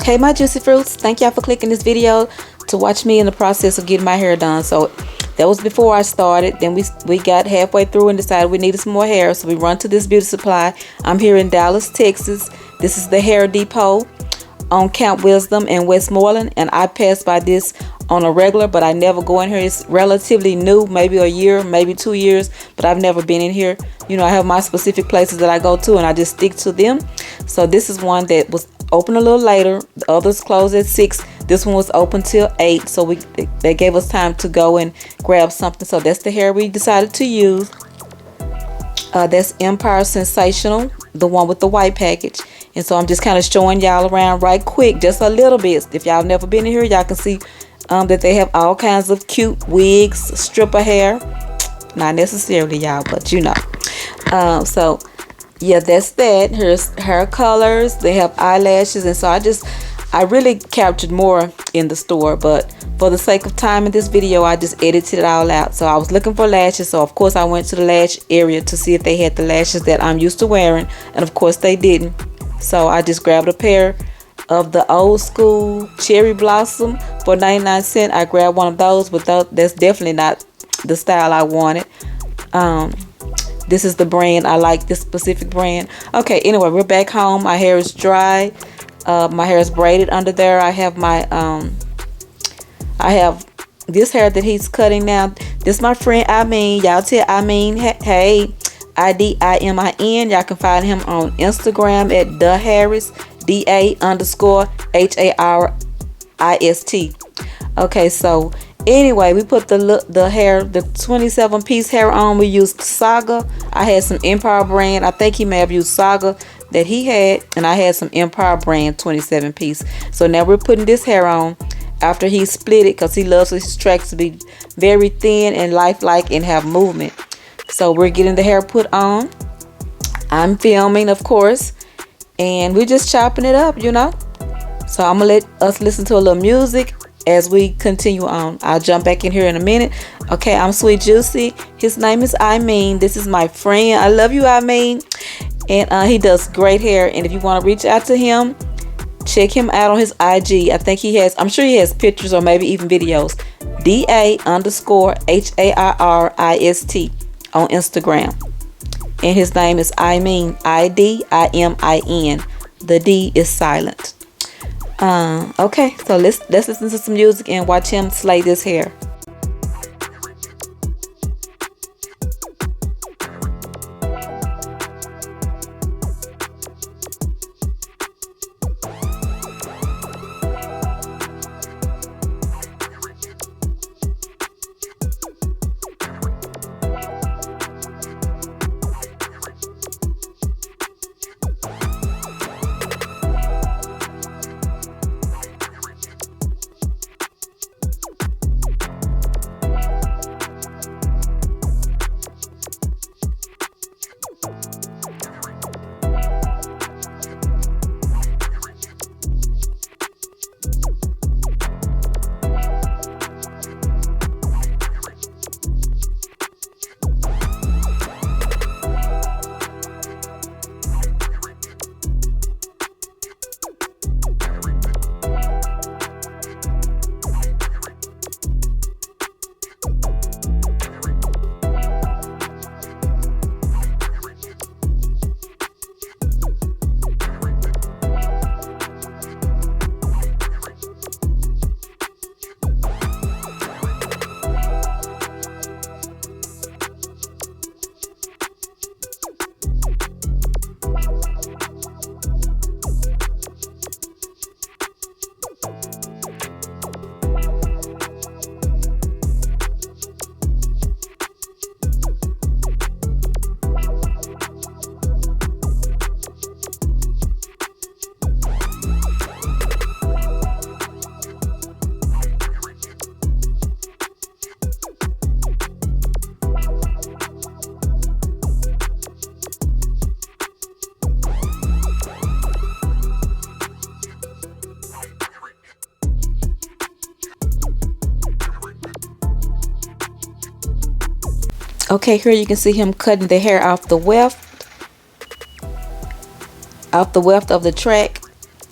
Hey my juicy fruits, thank y'all for clicking this video to watch me in the process of getting my hair done. So that was before I started. Then we got halfway through and decided we needed some more hair, so we run to this beauty supply. I'm here in Dallas, Texas. This is the Hair Depot on Camp Wisdom in Westmoreland, and I pass by this on a regular, but I never go in here. It's relatively new, maybe a year, maybe 2 years, but I've never been in here. You know, I have my specific places that I go to and I just stick to them. So this is one that was open a little later. The others closed at 6. This one was open till 8, so they gave us time to go and grab something. So that's the hair we decided to use. That's Empire Sensational, the one with the white package. And so I'm just kind of showing y'all around right quick, just a little bit. If y'all never been in here, y'all can see that they have all kinds of cute wigs, stripper hair. Not necessarily, y'all, but you know. So yeah, that's that. Here's hair colors. They have eyelashes, and so I really captured more in the store, but for the sake of time in this video, I just edited it all out. So I was looking for lashes, so of course I went to the lash area to see if they had the lashes that I'm used to wearing, and of course they didn't. So I just grabbed a pair of the old school cherry blossom for 99 cents. I grabbed one of those, but that's definitely not the style I wanted. This is the brand. I like this specific brand. Okay, anyway, we're back home. My hair is dry. My hair is braided under there. I have my I have this hair that he's cutting now. This is my friend Imean. Y'all tell Imean, hey, IDIMIN. Y'all can find him on Instagram at DaHarist, DA_HARIST. Okay, so anyway, we put the 27 piece hair on. We used Saga. I had some Empire brand. I think he may have used Saga that he had, and I had some Empire brand 27 piece. So now we're putting this hair on after he split it, because he loves his tracks to be very thin and lifelike and have movement. So we're getting the hair put on. I'm filming, of course, and we're just chopping it up, you know. So I'm gonna let us listen to a little music as we continue on. I'll jump back in here in a minute. Okay, I'm Sweet Juicy. His name is Imean. This is my friend. I love you, Imean. And he does great hair. And if you want to reach out to him, check him out on his IG. I think he has, I'm sure he has pictures or maybe even videos. DA_HARIST on Instagram. And his name is Imean. IDIMIN. The D is silent. Okay, so let's listen to some music and watch him slay this hair. Okay, here you can see him cutting the hair off the weft of the track.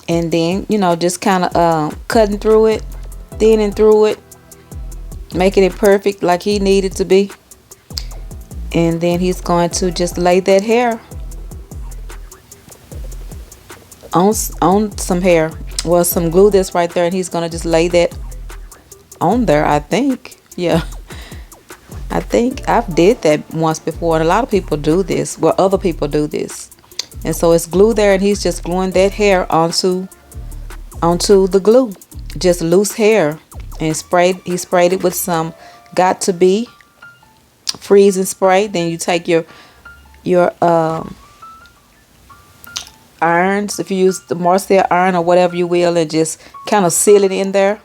And then, you know, just kind of cutting through it, thinning through it, making it perfect like he needed to be. And then he's going to just lay that hair on some hair. Well, some glue that's right there, and he's going to just lay that on there, I think. Yeah. I think I've did that once before, and a lot of people do this. Well, other people do this. And so it's glue there, and he's just gluing that hair onto the glue. Just loose hair. And he sprayed it with some Got To Be freeze and spray. Then you take your irons, if you use the Marcel iron or whatever you will, and just kind of seal it in there.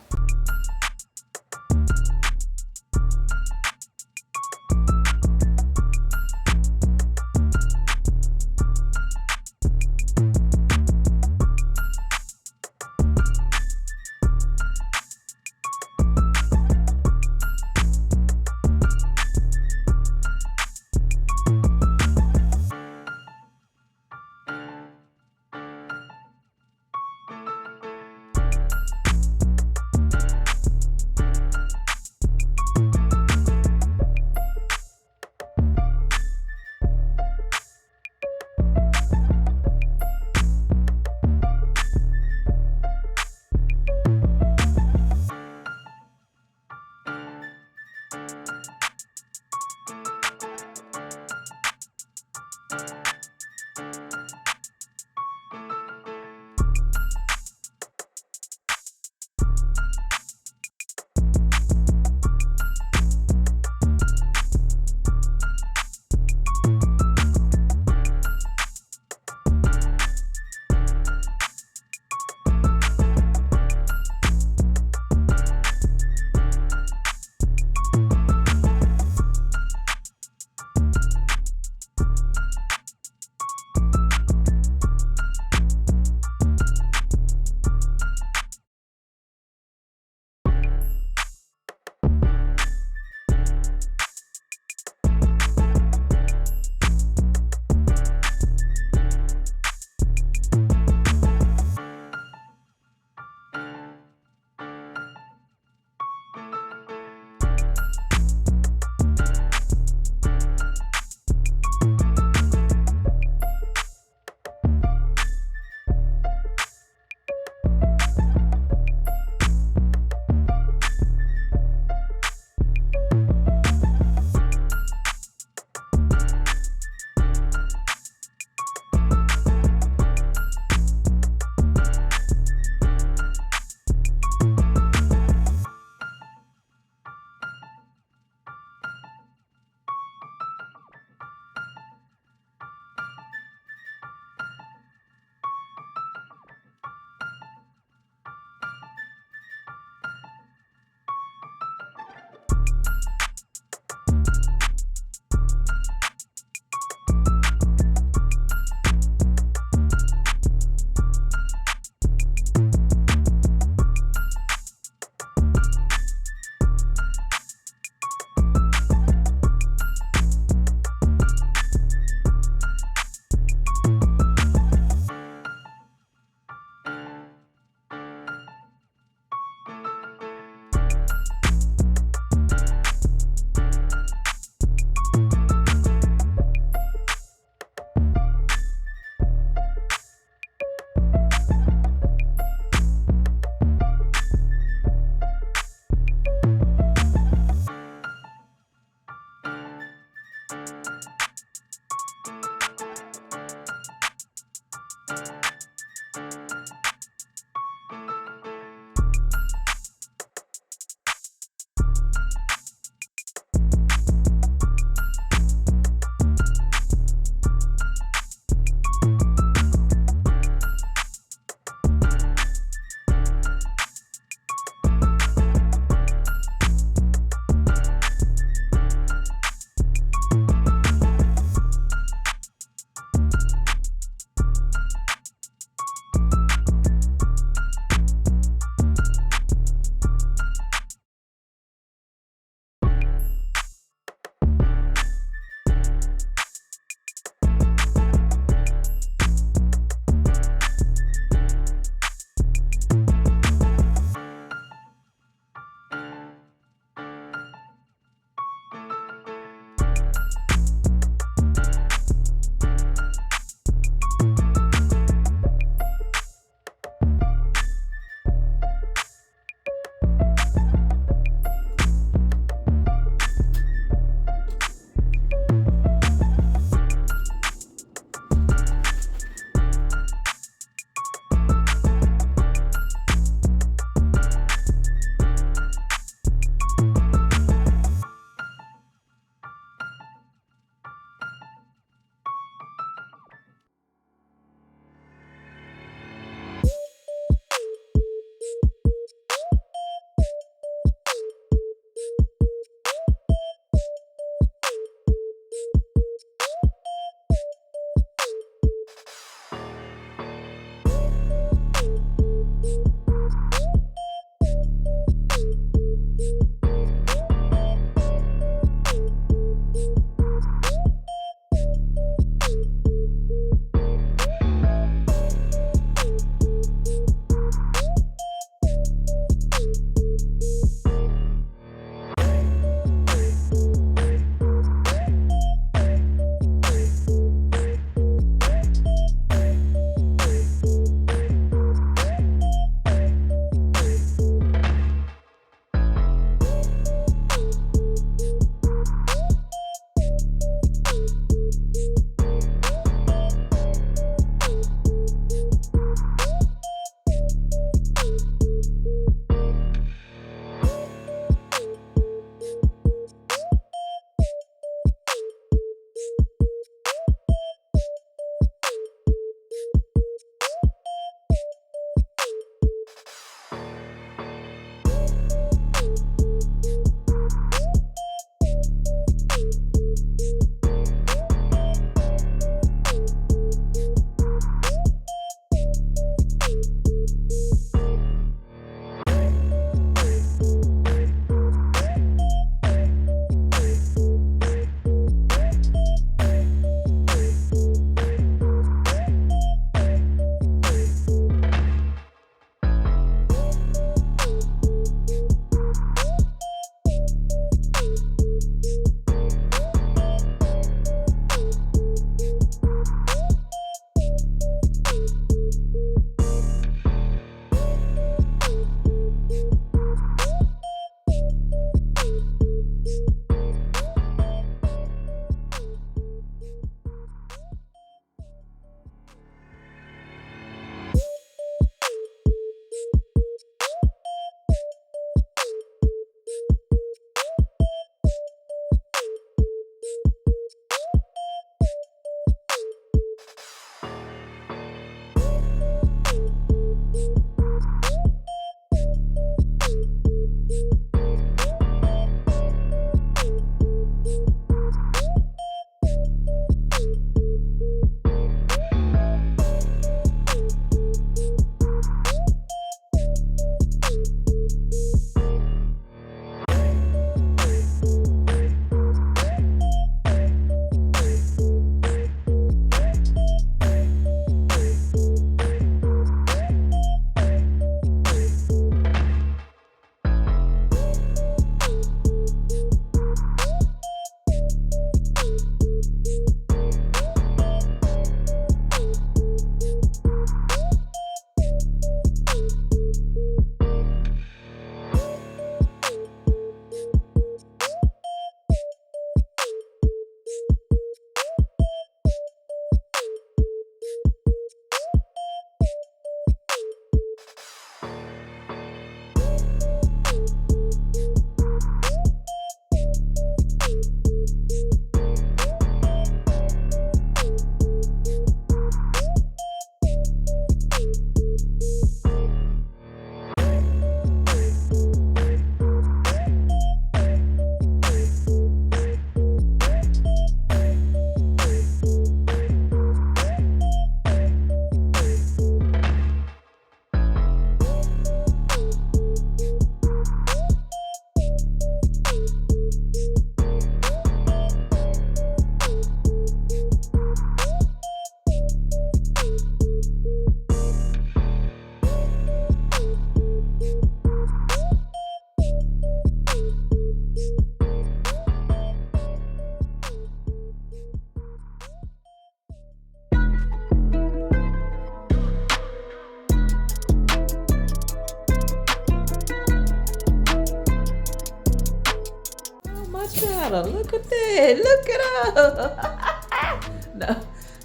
daughter. Look at that. Look at her. No,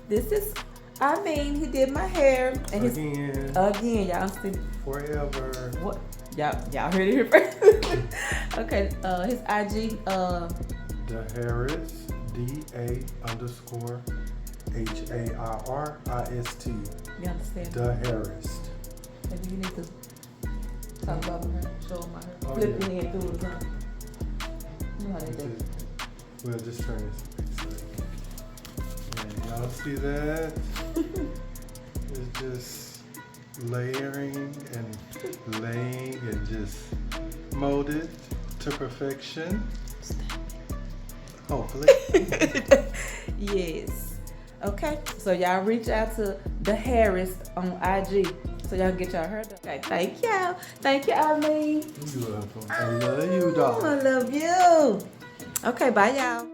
this is, I mean, he did my hair. And again, y'all see. Forever. What? Y'all heard it here first. Okay, his IG. The Harris, DA_HARRIST. You understand? The Harris. Maybe you need to talk about her, show him my hair. Oh, Flip yeah. your head through it, huh? You know how they do. We'll just turn this way. Yeah, y'all see that? It's just layering and laying and just molded to perfection. Hopefully. Yes. Okay. So y'all reach out to the Harris on IG so y'all can get y'all hair done. Okay. Thank y'all. Thank you, Eileen. You're welcome. I love you, dog. I love you. Okay. Bye, y'all.